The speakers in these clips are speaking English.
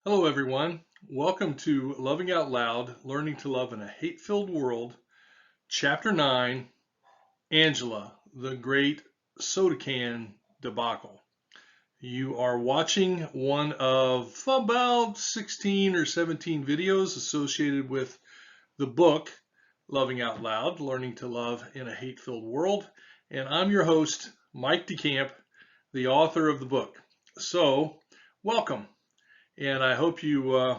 Hello, everyone. Welcome to Loving Out Loud, Learning to Love in a Hate-Filled World, Chapter 9, Angela, the Great Soda Can Debacle. You are watching one of about 16 or 17 videos associated with the book, Loving Out Loud, Learning to Love in a Hate-Filled World. And I'm your host, Mike DeCamp, the author of the book. So, welcome. And I hope you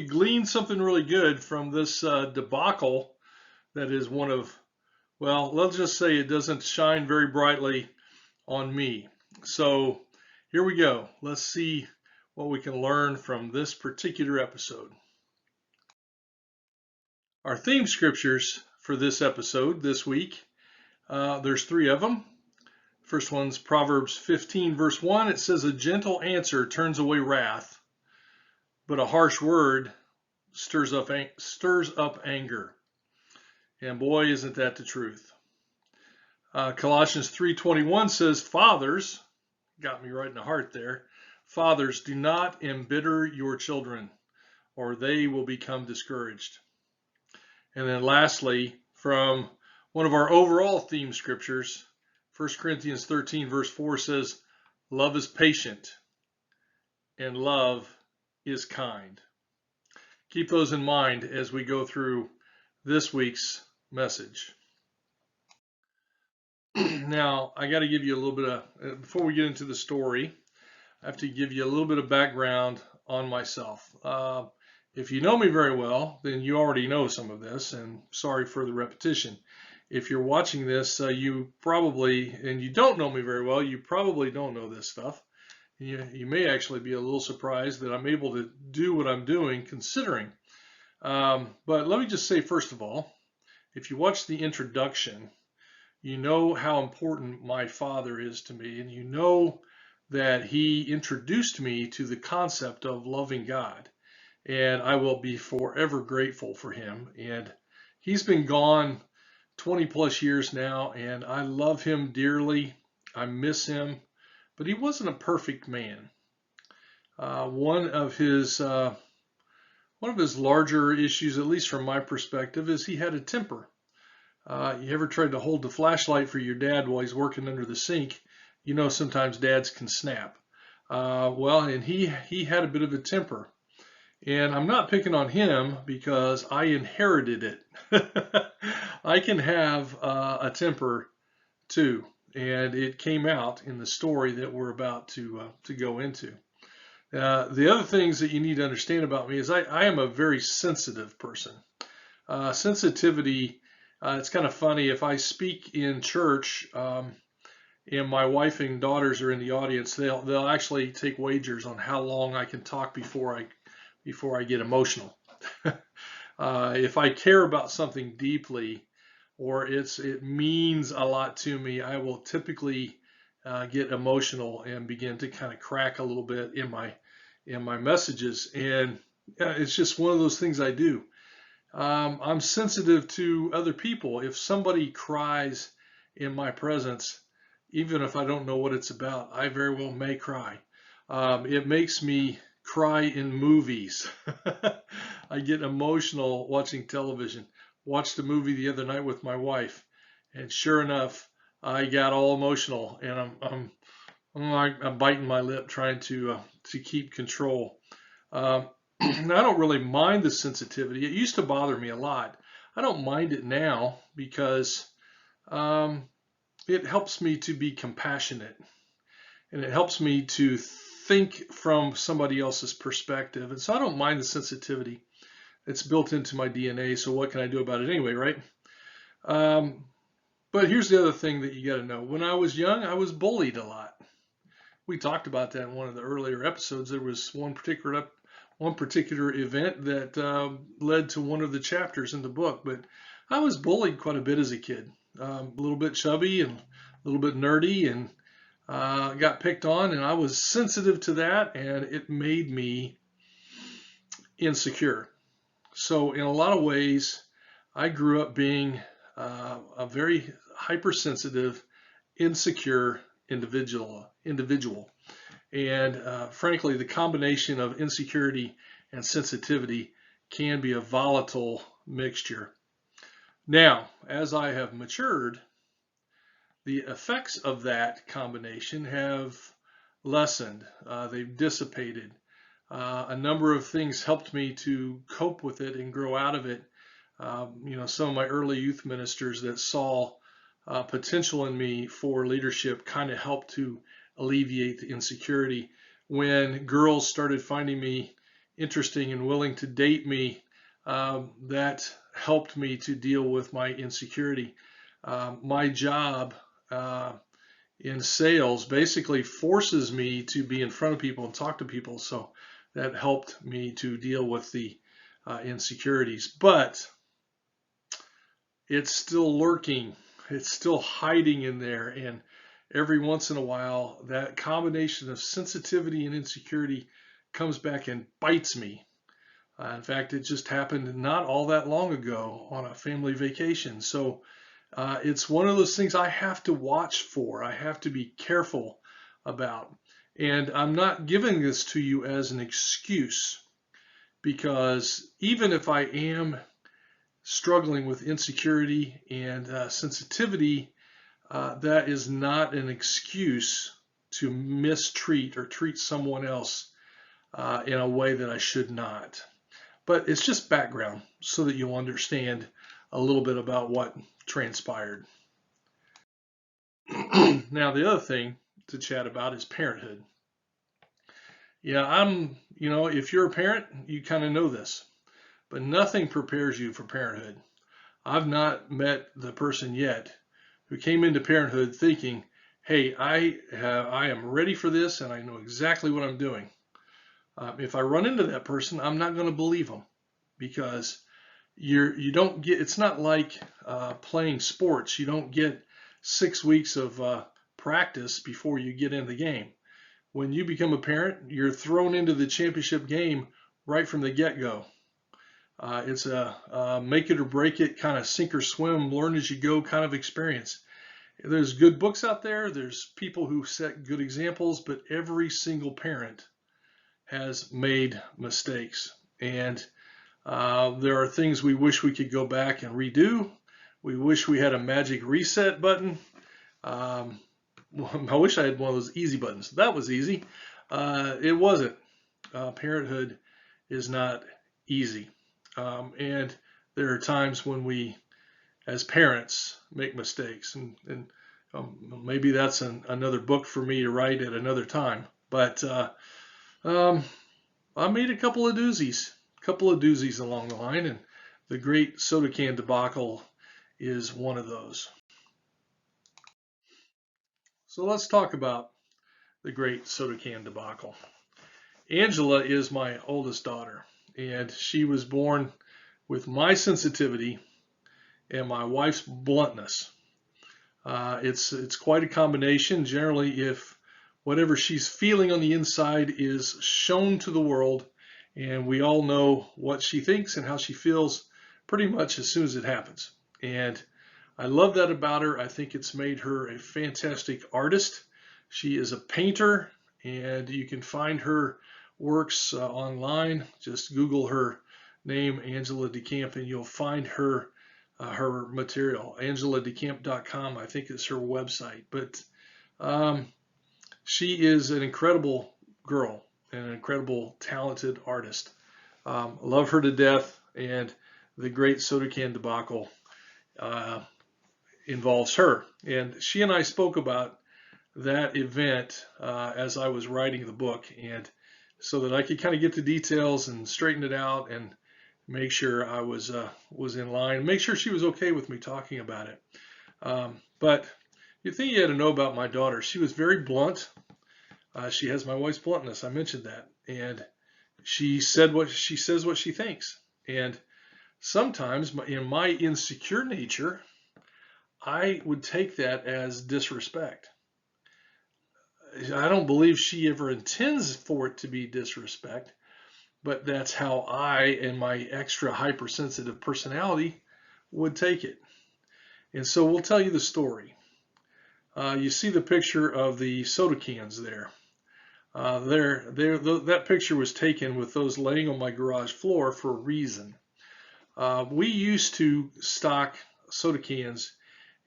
gleaned something really good from this debacle that is one of, well, let's just say it doesn't shine very brightly on me. So here we go. Let's see what we can learn from this particular episode. Our theme scriptures for this episode this week, there's three of them. First one's Proverbs 15, verse 1. It says, "A gentle answer turns away wrath, but a harsh word stirs up anger." And boy, isn't that the truth. Colossians 3:21 says, "Fathers," got me right in the heart there, "fathers, do not embitter your children, or they will become discouraged." And then lastly, from one of our overall theme scriptures, 1 Corinthians 13, verse 4 says, "Love is patient, and love is kind." Keep those in mind as we go through this week's message. Now, I got to give you a little bit of, before we get into the story, I have to give you a little bit of background on myself. If you know me very well, then you already know some of this, and sorry for the repetition. If you're watching this, you probably, and you don't know me very well, you probably don't know this stuff. You may actually be a little surprised that I'm able to do what I'm doing, considering. But let me just say, first of all, if you watch the introduction, you know how important my father is to me, and you know that he introduced me to the concept of loving God. And I will be forever grateful for him. And he's been gone 20 plus years now, and I love him dearly. I miss him, but he wasn't a perfect man. One of his larger issues, at least from my perspective, is he had a temper. You ever tried to hold the flashlight for your dad while he's working under the sink? You know sometimes dads can snap. And he had a bit of a temper. And I'm not picking on him because I inherited it. I can have a temper too, and it came out in the story that we're about to go into. The other things that you need to understand about me is I am a very sensitive person. Sensitivity, it's kind of funny if I speak in church, and my wife and daughters are in the audience, they'll actually take wagers on how long I can talk before I get emotional. If I care about something deeply, or it means a lot to me, I will typically get emotional and begin to kind of crack a little bit in my messages, and it's just one of those things I do. I'm sensitive to other people. If somebody cries in my presence, even if I don't know what it's about, I very well may cry. It makes me cry in movies. I get emotional watching television. Watched a movie the other night with my wife, and sure enough, I got all emotional, and I'm biting my lip trying to keep control. I don't really mind the sensitivity. It used to bother me a lot. I don't mind it now because it helps me to be compassionate, and it helps me to think from somebody else's perspective. And so I don't mind the sensitivity. It's built into my DNA. So what can I do about it anyway, right? But here's the other thing that you got to know. When I was young, I was bullied a lot. We talked about that in one of the earlier episodes. There was one particular event that led to one of the chapters in the book. But I was bullied quite a bit as a kid. A little bit chubby and a little bit nerdy, and got picked on, and I was sensitive to that, and it made me insecure. So in a lot of ways, I grew up being a very hypersensitive, insecure individual. And frankly, the combination of insecurity and sensitivity can be a volatile mixture. Now, as I have matured, the effects of that combination have lessened. They've dissipated. A number of things helped me to cope with it and grow out of it. Some of my early youth ministers that saw potential in me for leadership kind of helped to alleviate the insecurity. When girls started finding me interesting and willing to date me, that helped me to deal with my insecurity. My job in sales basically forces me to be in front of people and talk to people, so that helped me to deal with the insecurities. But it's still lurking, it's still hiding in there, and every once in a while that combination of sensitivity and insecurity comes back and bites me. In fact, it just happened not all that long ago on a family vacation. So it's one of those things I have to watch for. I have to be careful about. And I'm not giving this to you as an excuse, because even if I am struggling with insecurity and sensitivity, that is not an excuse to mistreat or treat someone else in a way that I should not. But it's just background so that you'll understand a little bit about what transpired. Now, the other thing to chat about is parenthood. Yeah, if you're a parent, you kind of know this, but nothing prepares you for parenthood. I've not met the person yet who came into parenthood thinking, hey, I am ready for this and I know exactly what I'm doing. If I run into that person, I'm not going to believe them, because you don't get, it's not like playing sports. You don't get 6 weeks of practice before you get in the game. When you become a parent, you're thrown into the championship game right from the get-go. It's a make it or break it, kind of sink or swim, learn as you go kind of experience. There's good books out there. There's people who set good examples, but every single parent has made mistakes. And there are things we wish we could go back and redo. We wish we had a magic reset button. I wish I had one of those easy buttons. That was easy. It wasn't. Parenthood is not easy. And there are times when we, as parents, make mistakes. And maybe that's another book for me to write at another time. But I made a couple of doozies along the line, and the great soda can debacle is one of those. So let's talk about the great soda can debacle. Angela is my oldest daughter, and she was born with my sensitivity and my wife's bluntness. It's quite a combination. Generally, if whatever she's feeling on the inside is shown to the world, and we all know what she thinks and how she feels pretty much as soon as it happens. And I love that about her. I think it's made her a fantastic artist. She is a painter, and you can find her works online. Just Google her name, Angela DeCamp, and you'll find her material. AngelaDeCamp.com, I think, is her website. But she is an incredible girl and an incredible talented artist. Love her to death, and the great soda can debacle involves her. And she and I spoke about that event as I was writing the book, and so that I could kind of get the details and straighten it out and make sure I was in line, make sure she was okay with me talking about it. But the thing you had to know about my daughter, she was very blunt. She has my wife's bluntness. I mentioned that, and she says what she thinks. And sometimes, in my insecure nature, I would take that as disrespect. I don't believe she ever intends for it to be disrespect, but that's how I and my extra hypersensitive personality would take it. And so we'll tell you the story. You see the picture of the soda cans there. that picture was taken with those laying on my garage floor for a reason. We used to stock soda cans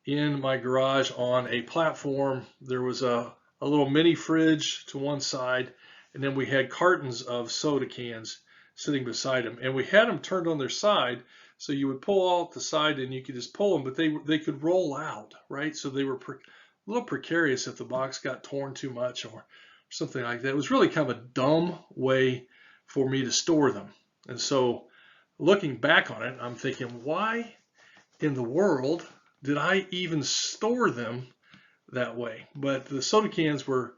in my garage on a platform. There was a little mini fridge to one side, and then we had cartons of soda cans sitting beside them. And we had them turned on their side, so you would pull out the side and you could just pull them, but they could roll out, right? So they were a little precarious if the box got torn too much or something like that. It was really kind of a dumb way for me to store them. And so looking back on it, I'm thinking, why in the world did I even store them that way? But the soda cans were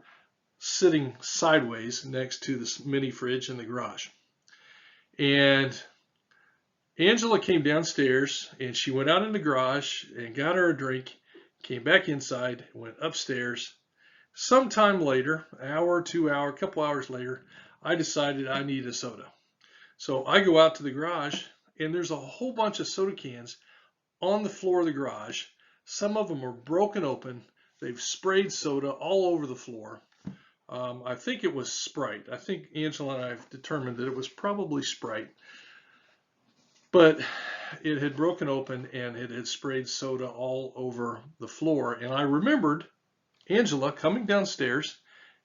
sitting sideways next to this mini fridge in the garage. And Angela came downstairs and she went out in the garage and got her a drink, came back inside, went upstairs. Sometime later, an hour, 2 hour, a couple hours later, I decided I need a soda. So I go out to the garage and there's a whole bunch of soda cans on the floor of the garage. Some of them are broken open. They've sprayed soda all over the floor. I think it was Sprite. I think Angela and I have determined that it was probably Sprite. But it had broken open and it had sprayed soda all over the floor. And I remembered Angela coming downstairs,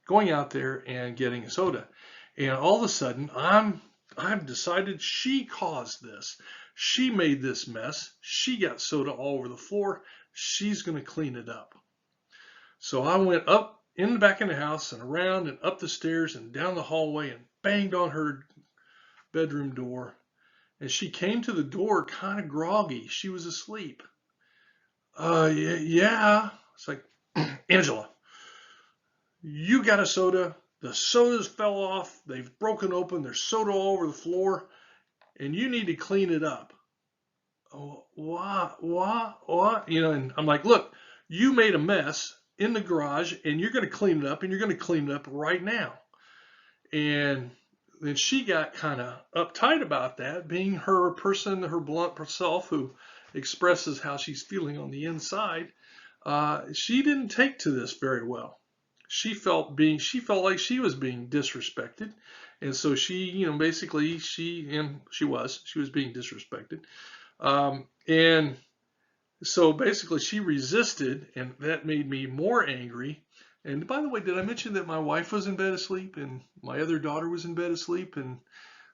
going out there and getting a soda. And all of a sudden, I've decided she caused this. She made this mess. She got soda all over the floor. She's going to clean it up. So I went up in the back of the house and around and up the stairs and down the hallway and banged on her bedroom door. And she came to the door kind of groggy. She was asleep. Yeah. It's like, Angela, you got a soda. The sodas fell off. They've broken open. There's soda all over the floor. And you need to clean it up. Oh, what? You know, and I'm like, look, you made a mess in the garage and you're going to clean it up and you're going to clean it up right now. And then she got kind of uptight about that, being her person, her blunt self who expresses how she's feeling on the inside. She didn't take to this very well. She felt like she was being disrespected. And so she, basically she was being disrespected. And so basically she resisted, and that made me more angry. And by the way, did I mention that my wife was in bed asleep and my other daughter was in bed asleep and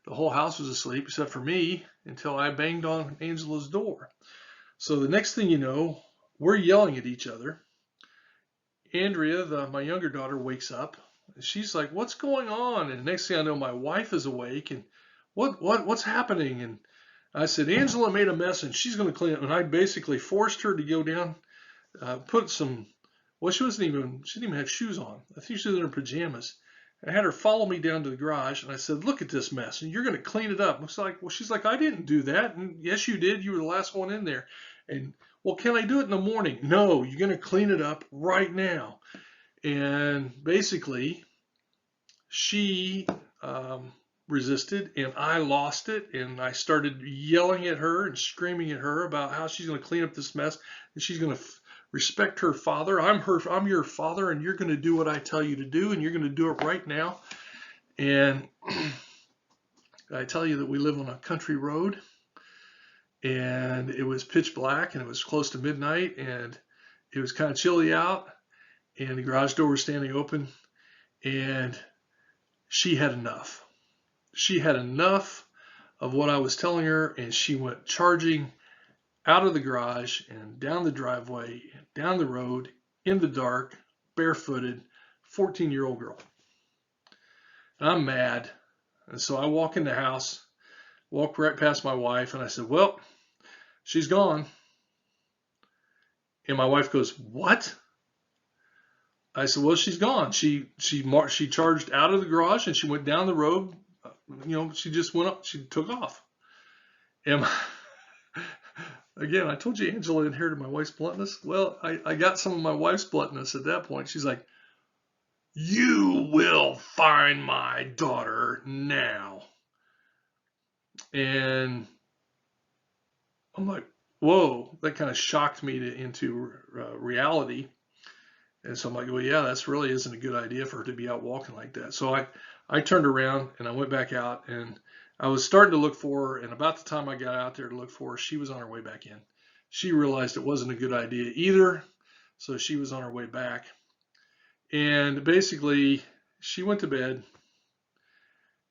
the whole house was asleep except for me until I banged on Angela's door. So the next thing you know, we're yelling at each other. Andrea, my younger daughter, wakes up. She's like, "What's going on?" And the next thing I know, my wife is awake and what's happening? And I said, Angela made a mess and she's going to clean it. And I basically forced her to go down, put some, well, she didn't even have shoes on. I think she was in her pajamas. I had her follow me down to the garage and I said, look at this mess and you're going to clean it up. It's like, well, she's like, I didn't do that. And yes, you did. You were the last one in there. And well, can I do it in the morning? No, you're going to clean it up right now. And basically she, resisted and I lost it and I started yelling at her and screaming at her about how she's going to clean up this mess and she's going to respect her father. I'm your father and you're going to do what I tell you to do and you're going to do it right now. And I tell you that we live on a country road and it was pitch black and it was close to midnight and it was kind of chilly out and the garage door was standing open and she had enough. She had enough of what I was telling her, and she went charging out of the garage and down the driveway, down the road, in the dark, barefooted, 14-year-old girl. And I'm mad. And so I walk in the house, walk right past my wife, and I said, well, she's gone. And my wife goes, what? I said, well, she's gone. She charged out of the garage and she went down the road. She just went up, she took off. And again, I told you Angela inherited my wife's bluntness. Well, I got some of my wife's bluntness at that point. She's like, you will find my daughter now. And I'm like, whoa, that kind of shocked me into reality. And so I'm like, well, yeah, that's really isn't a good idea for her to be out walking like that. So I turned around and I went back out and I was starting to look for her. And about the time I got out there to look for her, she was on her way back in. She realized it wasn't a good idea either. So she was on her way back. And basically, she went to bed.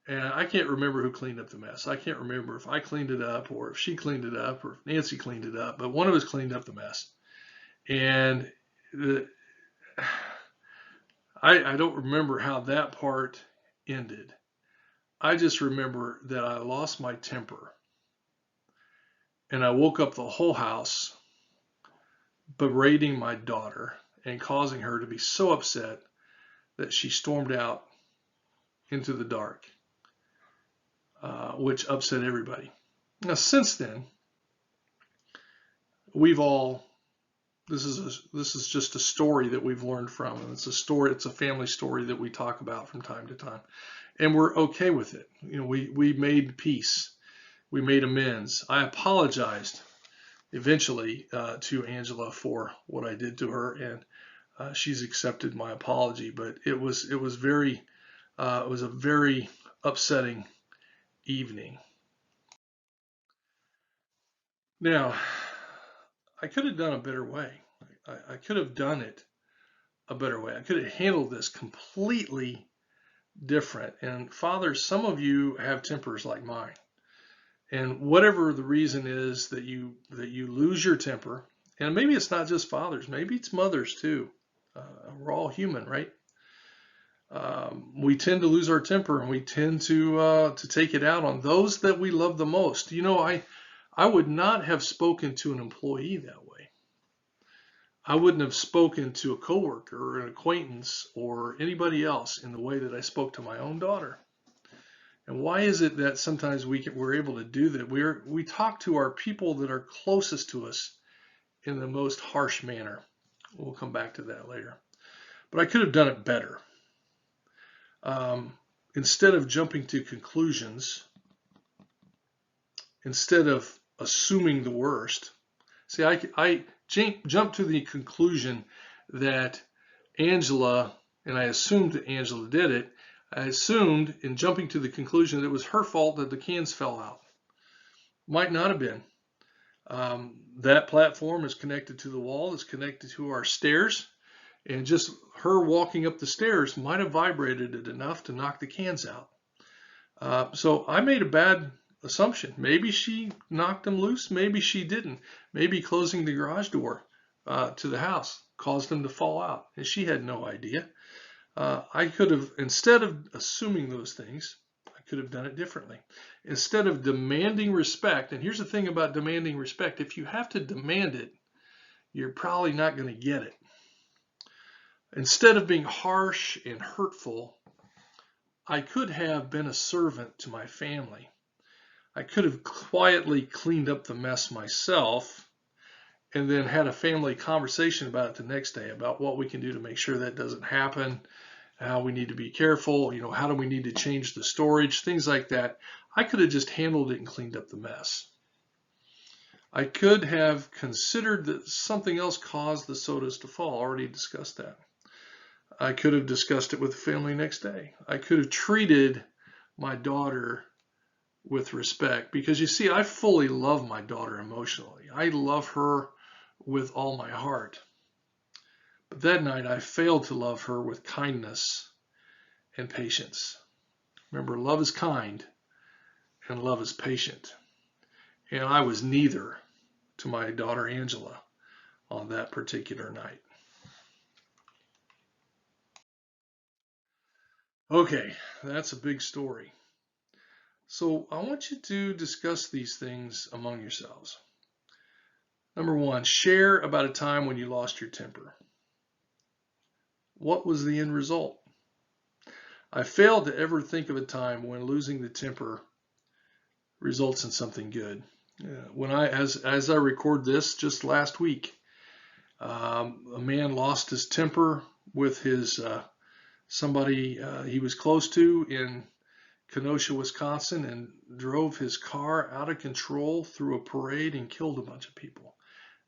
And I can't remember who cleaned up the mess. I can't remember if I cleaned it up or if she cleaned it up or if Nancy cleaned it up. But one of us cleaned up the mess. And the, I don't remember how that part ended. I just remember that I lost my temper and I woke up the whole house berating my daughter and causing her to be so upset that she stormed out into the dark, which upset everybody. Now, since then, we've all this is just a story that we've learned from, and it's a story. It's a family story that we talk about from time to time, and we're okay with it. You know, we made peace, we made amends. I apologized eventually to Angela for what I did to her, and she's accepted my apology. But it was it was a very upsetting evening. Now, I could have done a better way. I could have done it a better way. I could have handled this completely different. And fathers, some of you have tempers like mine. And whatever the reason is that you lose your temper, and maybe it's not just fathers, maybe it's mothers too. We're all human, right? We tend to lose our temper, and we tend to take it out on those that we love the most. You know, I would not have spoken to an employee that way. I wouldn't have spoken to a coworker or an acquaintance or anybody else in the way that I spoke to my own daughter. And why is it that sometimes we're able to do that? We talk to our people that are closest to us in the most harsh manner. We'll come back to that later. But I could have done it better. Instead of jumping to conclusions, instead of assuming the worst, see, I jumped to the conclusion that Angela, and I assumed that Angela did it. I assumed in jumping to the conclusion that it was her fault that the cans fell out. Might not have been. That platform is connected to the wall, is connected to our stairs, and just her walking up the stairs might have vibrated it enough to knock the cans out. So I made a bad assumption. Maybe she knocked them loose, maybe she didn't. Maybe closing the garage door to the house caused them to fall out, and she had no idea. I could have, instead of assuming those things, I could have done it differently. Instead of demanding respect, and here's the thing about demanding respect, if you have to demand it, you're probably not going to get it. Instead of being harsh and hurtful, I could have been a servant to my family. I could have quietly cleaned up the mess myself and then had a family conversation about it the next day about what we can do to make sure that doesn't happen, how we need to be careful, you know, how do we need to change the storage, things like that. I could have just handled it and cleaned up the mess. I could have considered that something else caused the sodas to fall. Already discussed that. I could have discussed it with the family next day. I could have treated my daughter with respect, because you see, I fully love my daughter emotionally. I love her with all my heart. But that night I failed to love her with kindness and patience. Remember, love is kind and love is patient. And I was neither to my daughter Angela on that particular night. Okay, that's a big story. So I want you to discuss these things among yourselves. Number one, share about a time when you lost your temper. What was the end result? I failed to ever think of a time when losing the temper results in something good. When as I record this, just last week, a man lost his temper with his somebody he was close to in Kenosha, Wisconsin, and drove his car out of control through a parade and killed a bunch of people.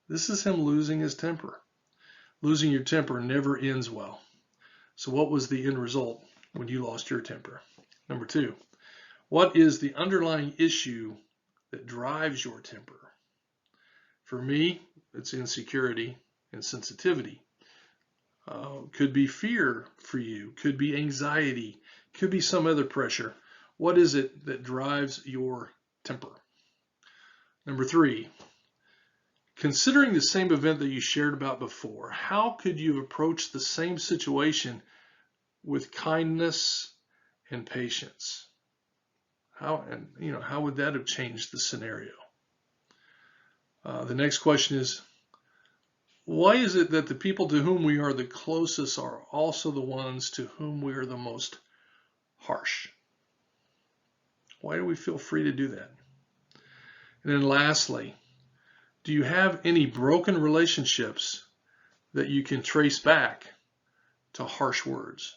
This is him losing his temper. Losing your temper never ends well. So what was the end result when you lost your temper? Number 2, what is the underlying issue that drives your temper? For me, it's insecurity and sensitivity. Could be fear for you, could be anxiety, could be some other pressure. What is it that drives your temper? Number 3, considering the same event that you shared about before, how could you approach the same situation with kindness and patience? How would that have changed the scenario? The next question is, why is it that the people to whom we are the closest are also the ones to whom we are the most harsh? Why do we feel free to do that? And then lastly, do you have any broken relationships that you can trace back to harsh words?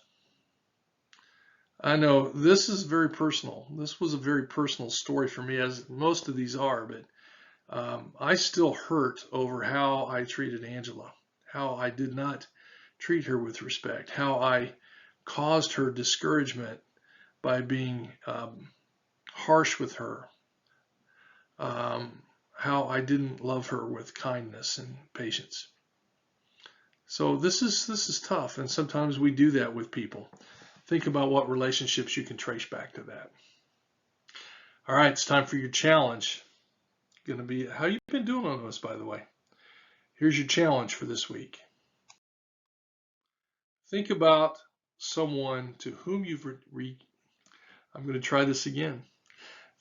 I know this is very personal. This was a very personal story for me, as most of these are, but I still hurt over how I treated Angela, how I did not treat her with respect, how I caused her discouragement by being harsh with her, how I didn't love her with kindness and patience. So this is tough, and sometimes we do that with people. Think about what relationships you can trace back to that. All right, it's time for your challenge. Going to be, how you been doing on those, by the way? Here's your challenge for this week. Think about someone to whom you've I'm going to try this again.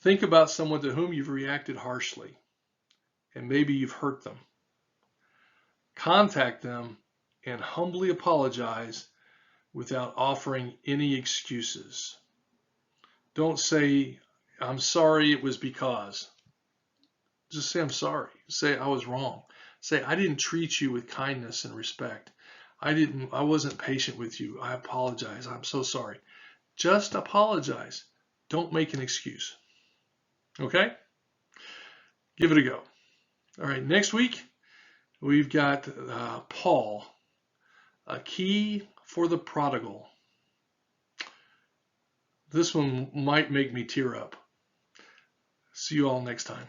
Think about someone to whom you've reacted harshly, and maybe you've hurt them. Contact them and humbly apologize without offering any excuses. Don't say, I'm sorry, it was because. Just say, I'm sorry. Say, I was wrong. Say, I didn't treat you with kindness and respect. I wasn't patient with you. I apologize. I'm so sorry. Just apologize. Don't make an excuse. Okay? Give it a go. All right, next week, we've got Paul, a key for the prodigal. This one might make me tear up. See you all next time.